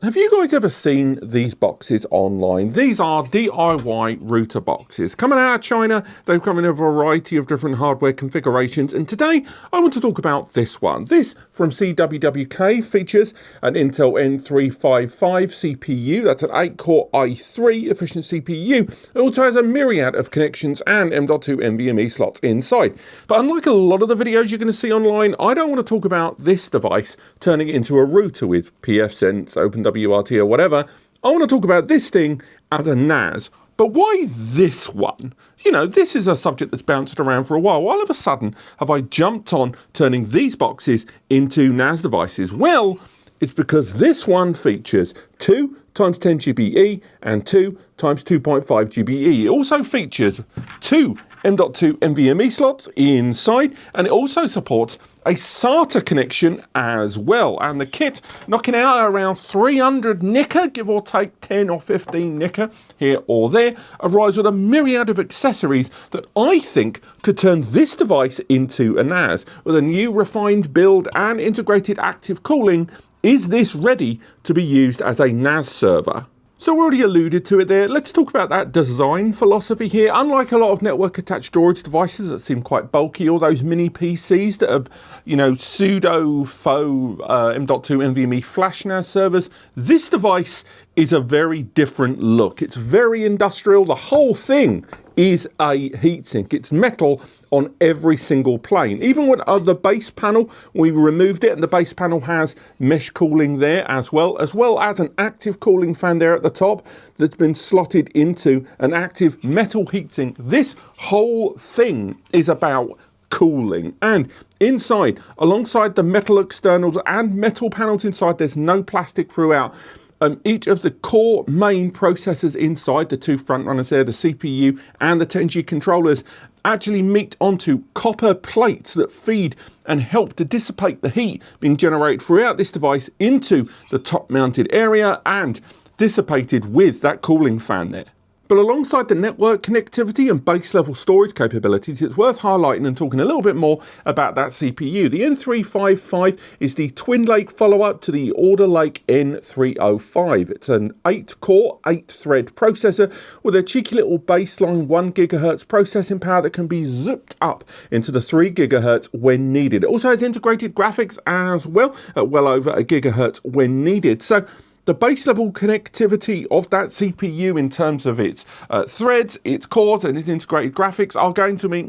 Have you guys ever seen these boxes online? These are DIY router boxes. Coming out of China, they come in a variety of different hardware configurations, and today I want to talk about this one. This from CWWK features an Intel N355 CPU, that's an 8-core i3 efficient CPU. It also has a myriad of connections and M.2 NVMe slots inside. But unlike a lot of the videos you're going to see online, I don't want to talk about this device turning it into a router with pfSense, OpenWRT or whatever. I want to talk about this thing as a NAS. But why this one? You know, this is a subject that's bounced around for a while. All of a sudden have I jumped on turning these boxes into NAS devices? Well, it's because this one features 2x10GbE and 2x2.5GbE. It also features two M.2 NVMe slots inside, and it also supports a SATA connection as well. And the kit knocking out around 300 nicker, give or take 10 or 15 nicker here or there, arrives with a myriad of accessories that I think could turn this device into a NAS. With a new refined build and integrated active cooling, is this ready to be used as a NAS server? So we already alluded to it there. Let's talk about that design philosophy here. Unlike a lot of network attached storage devices that seem quite bulky, or those mini PCs that are, you know, pseudo faux M.2 NVMe flash NAS servers, this device is a very different look. It's very industrial. The whole thing is a heatsink. It's metal on every single plane. Even with the base panel, we removed it, and the base panel has mesh cooling there as well as an active cooling fan there at the top that's been slotted into an active metal heatsink. This whole thing is about cooling. And inside, alongside the metal externals and metal panels inside, there's no plastic throughout. Each of the core main processors inside, the two front runners there, the CPU and the 10G controllers, actually meet onto copper plates that feed and help to dissipate the heat being generated throughout this device into the top mounted area and dissipated with that cooling fan there. But alongside the network connectivity and base level storage capabilities, it's worth highlighting and talking a little bit more about that CPU. The N355 is the Twin Lake follow-up to the Alder Lake N305. It's an 8-core, 8-thread processor with a cheeky little baseline 1 GHz processing power that can be zipped up into the 3 GHz when needed. It also has integrated graphics as well, at well over a gigahertz when needed. So the base level connectivity of that CPU in terms of its threads, its cores and its integrated graphics are going to be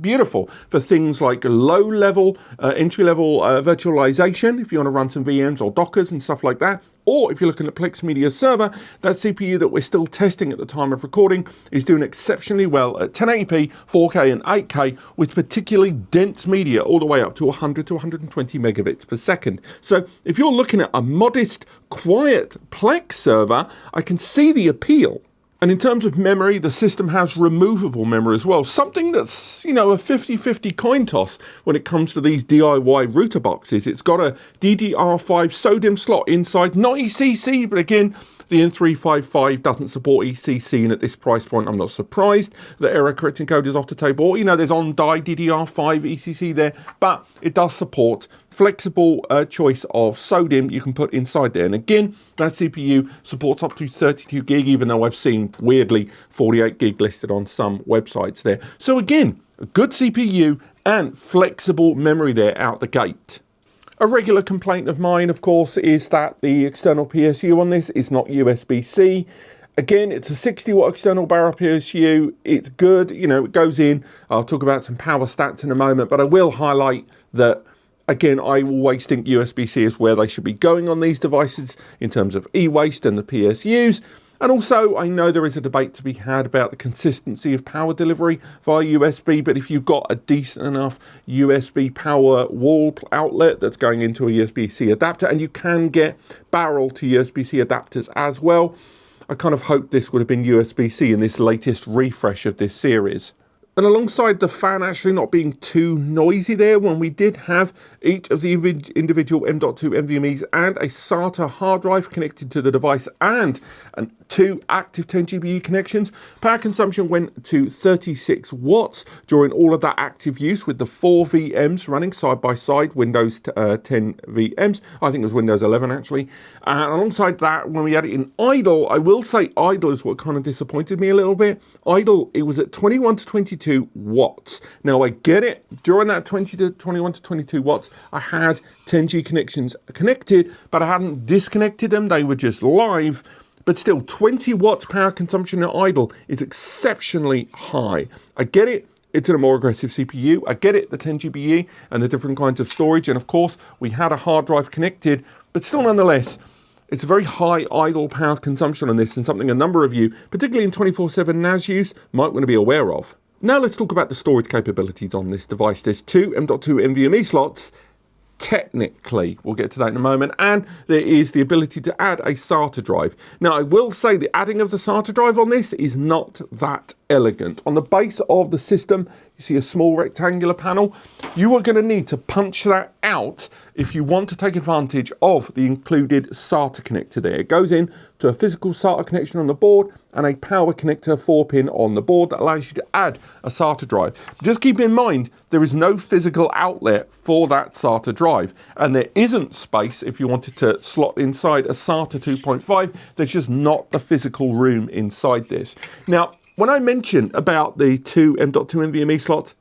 beautiful for things like low level, entry level virtualization, if you want to run some VMs or Dockers and stuff like that. Or if you're looking at Plex Media Server, that CPU that we're still testing at the time of recording is doing exceptionally well at 1080p, 4K and 8K with particularly dense media all the way up to 100 to 120 megabits per second. So if you're looking at a modest, quiet Plex server, I can see the appeal. And in terms of memory, the system has removable memory as well. Something that's, you know, a 50-50 coin toss when it comes to these DIY router boxes. It's got a DDR5 SODIMM slot inside, not ECC, but again, the N355 doesn't support ECC, and at this price point, I'm not surprised that error correcting code is off the table. You know, there's on-die DDR5 ECC there, but it does support flexible choice of SODIMM you can put inside there. And again, that CPU supports up to 32 gig, even though I've seen weirdly 48 gig listed on some websites there. So again, a good CPU and flexible memory there out the gate. A regular complaint of mine, of course, is that the external PSU on this is not USB-C. Again, it's a 60 watt external barrel PSU. It's good, you know, it goes in. I'll talk about some power stats in a moment, but I will highlight that, again, I always think USB-C is where they should be going on these devices in terms of e-waste and the PSUs. And also, I know there is a debate to be had about the consistency of power delivery via USB, but if you've got a decent enough USB power wall outlet that's going into a USB-C adapter, and you can get barrel to USB-C adapters as well, I kind of hope this would have been USB-C in this latest refresh of this series. And alongside the fan actually not being too noisy there, when we did have each of the individual M.2 NVMe's and a SATA hard drive connected to the device and two active 10GbE connections, power consumption went to 36 watts during all of that active use with the 4 VMs running side by side, Windows 10 VMs. I think it was Windows 11 actually. And alongside that, when we had it in idle, I will say idle is what kind of disappointed me a little bit. Idle, it was at 21 to 22 watts. Now I get it, during that 21 to 22 watts, I had 10G connections connected, but I hadn't disconnected them. They were just live. But still, 20 watts power consumption at idle is exceptionally high. I get it, it's in a more aggressive CPU. I get it, the 10GbE and the different kinds of storage. And of course, we had a hard drive connected, but still nonetheless, it's a very high idle power consumption on this and something a number of you, particularly in 24/7 NAS use, might want to be aware of. Now let's talk about the storage capabilities on this device. There's two M.2 NVMe slots. Technically, we'll get to that in a moment, and there is the ability to add a SATA drive. Now I will say the adding of the SATA drive on this is not that elegant. On the base of the system, you see a small rectangular panel. You are going to need to punch that out if you want to take advantage of the included SATA connector there. It goes in to a physical SATA connection on the board and a power connector 4-pin on the board that allows you to add a SATA drive. Just keep in mind, there is no physical outlet for that SATA drive, and there isn't space if you wanted to slot inside a SATA 2.5. There's just not the physical room inside this. Now, when I mentioned about the two M.2 NVMe slots,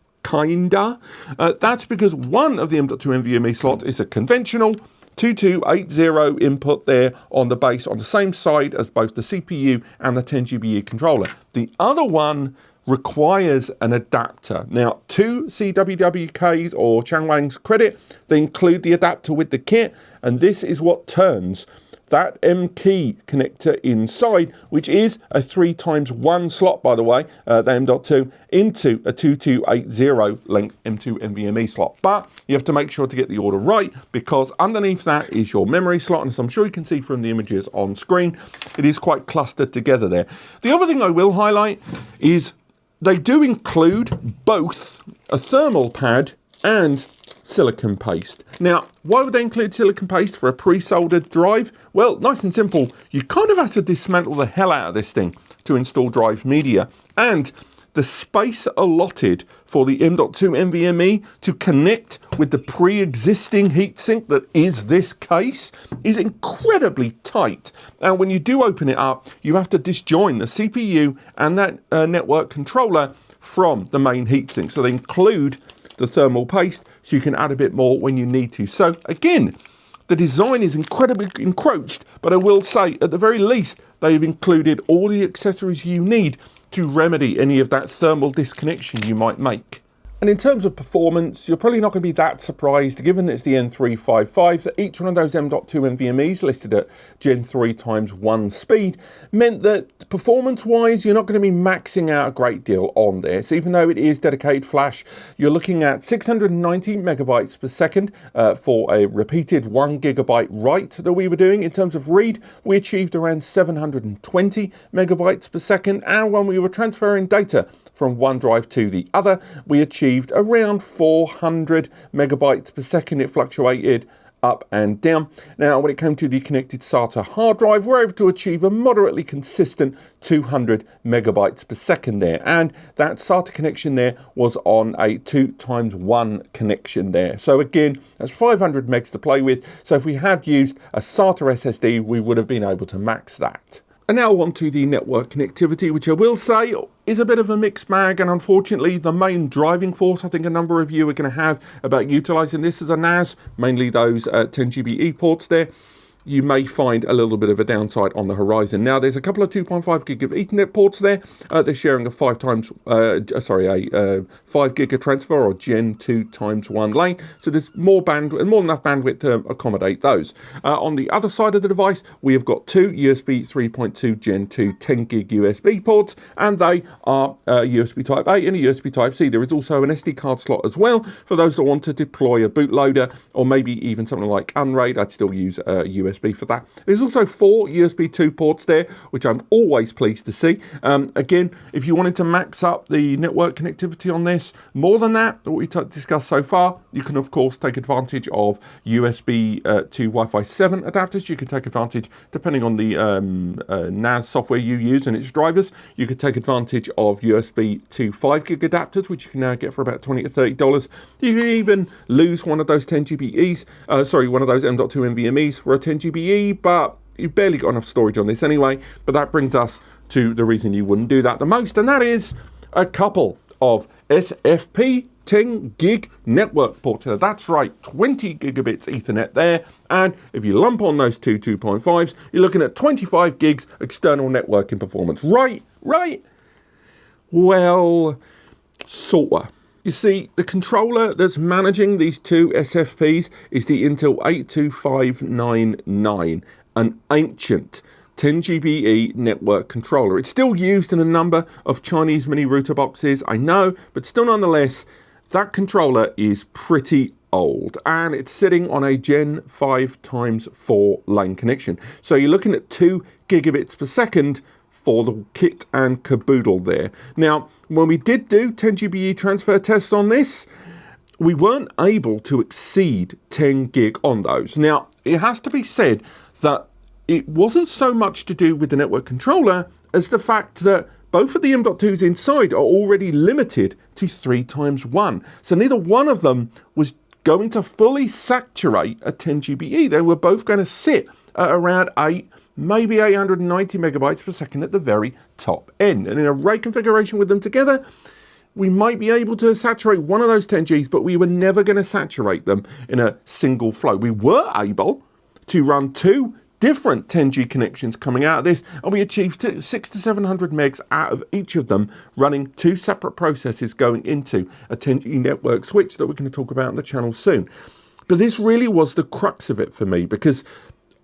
that's because one of the M.2 NVMe slots is a conventional 2280 input there on the base on the same side as both the CPU and the 10GbE controller. The other one requires an adapter. Now, to CWWK's or Changwang's credit, they include the adapter with the kit, and this is what turns that M-key connector inside, which is a 3x1 slot, by the way, the M.2, into a 2280 length M.2 NVMe slot. But you have to make sure to get the order right, because underneath that is your memory slot, and as I'm sure you can see from the images on screen, it is quite clustered together there. The other thing I will highlight is they do include both a thermal pad and silicon paste. Now, why would they include silicon paste for a pre-soldered drive? Well, nice and simple. You kind of have to dismantle the hell out of this thing to install drive media. And the space allotted for the M.2 NVMe to connect with the pre-existing heatsink that is this case is incredibly tight. And when you do open it up, you have to disjoin the CPU and that network controller from the main heatsink. So they include the thermal paste, so you can add a bit more when you need to. So again, the design is incredibly encroached, but I will say at the very least they've included all the accessories you need to remedy any of that thermal disconnection you might make. And in terms of performance, you're probably not going to be that surprised, given that it's the N355, that each one of those M.2 NVMe's listed at Gen 3 × 1 speed meant that performance-wise, you're not going to be maxing out a great deal on this. Even though it is dedicated flash, you're looking at 690 megabytes per second for a repeated 1 gigabyte write that we were doing. In terms of read, we achieved around 720 megabytes per second, and when we were transferring data from one drive to the other, we achieved around 400 megabytes per second. It fluctuated up and down. Now, when it came to the connected SATA hard drive, we're able to achieve a moderately consistent 200 megabytes per second there. And that SATA connection there was on a 2x1 connection there. So again, that's 500 megs to play with. So if we had used a SATA SSD, we would have been able to max that. And now on to the network connectivity, which I will say is a bit of a mixed bag, and unfortunately the main driving force I think a number of you are going to have about utilising this as a NAS, mainly those 10GbE ports there, you may find a little bit of a downside on the horizon. Now, there's a couple of 2.5 gig of Ethernet ports there. They're sharing a 5 gig transfer or Gen 2 × 1 lane. So there's more bandwidth, more than enough bandwidth to accommodate those. On the other side of the device, we have got two USB 3.2 Gen 2 10 gig USB ports, and they are USB Type A and a USB Type C. There is also an SD card slot as well for those that want to deploy a bootloader or maybe even something like Unraid. I'd still use USB USB for that. There's also 4 USB 2 ports there, which I'm always pleased to see. Again, if you wanted to max up the network connectivity on this, more than that, what we discussed so far, you can of course take advantage of USB to Wi-Fi 7 adapters. You can take advantage, depending on the NAS software you use and its drivers, you could take advantage of USB to 5 gig adapters, which you can now get for about $20 to $30. You can even lose one of those 10 GbEs, one of those M.2 NVMe's for a 10 GbE, but you've barely got enough storage on this anyway. But that brings us to the reason you wouldn't do that the most, and that is a couple of SFP 10 gig network ports. That's right, 20 gigabits Ethernet there, and if you lump on those two 2.5s, you're looking at 25 gigs external networking performance. Right? Well, sorta. You see, the controller that's managing these two SFPs is the Intel 82599, an ancient 10 GbE network controller. It's still used in a number of Chinese mini router boxes, I know, but still nonetheless, that controller is pretty old, and it's sitting on a Gen 5x4 lane connection. So you're looking at 2 gigabits per second for the kit and caboodle there. Now, when we did do 10 GbE transfer tests on this, we weren't able to exceed 10 gig on those. Now, it has to be said that it wasn't so much to do with the network controller as the fact that both of the M.2s inside are already limited to 3x1. So neither one of them was going to fully saturate a 10 GbE. They were both going to sit at around 8, maybe 890 megabytes per second at the very top end. And in a RAID configuration with them together, we might be able to saturate one of those 10Gs, but we were never going to saturate them in a single flow. We were able to run 2 different 10G connections coming out of this, and we achieved 600 to 700 megs out of each of them, running 2 separate processes going into a 10G network switch that we're going to talk about on the channel soon. But this really was the crux of it for me, because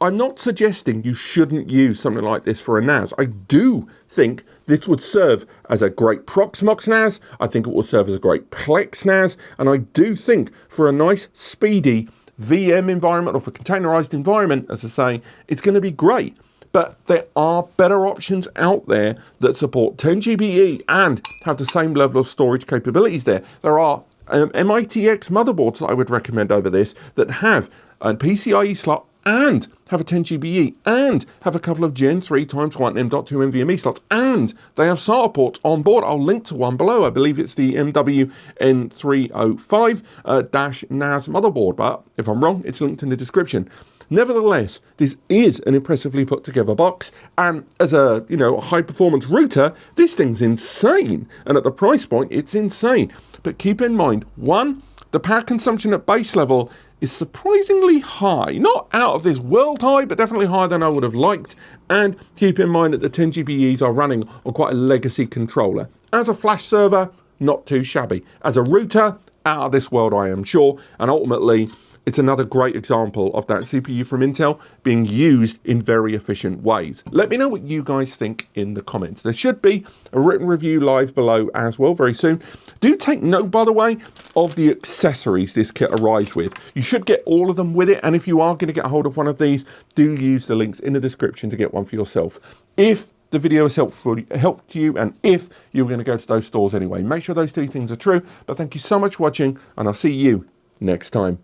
I'm not suggesting you shouldn't use something like this for a NAS. I do think this would serve as a great Proxmox NAS. I think it will serve as a great Plex NAS. And I do think for a nice, speedy VM environment, or for containerized environment, as I say, it's going to be great. But there are better options out there that support 10 GbE and have the same level of storage capabilities there. There are MITX motherboards that I would recommend over this that have a PCIe slot and have a 10 GbE and have a couple of Gen 3x1 M.2 NVMe slots, and they have SATA ports on board. I'll link to one below. I believe it's the MW N355 NAS motherboard, but if I'm wrong, it's linked in the description. Nevertheless, this is an impressively put together box, and as a high performance router, this thing's insane, and at the price point, it's insane. But keep in mind, one, the power consumption at base level is surprisingly high. Not out of this world high, but definitely higher than I would have liked. And keep in mind that the 10 GbEs are running on quite a legacy controller. As a flash server, not too shabby. As a router, out of this world, I am sure. And ultimately, it's another great example of that CPU from Intel being used in very efficient ways. Let me know what you guys think in the comments. There should be a written review live below as well very soon. Do take note, by the way, of the accessories this kit arrives with. You should get all of them with it, and if you are going to get a hold of one of these, do use the links in the description to get one for yourself. If the video has helped you, and if you're going to go to those stores anyway, make sure those 2 things are true. But thank you so much for watching, and I'll see you next time.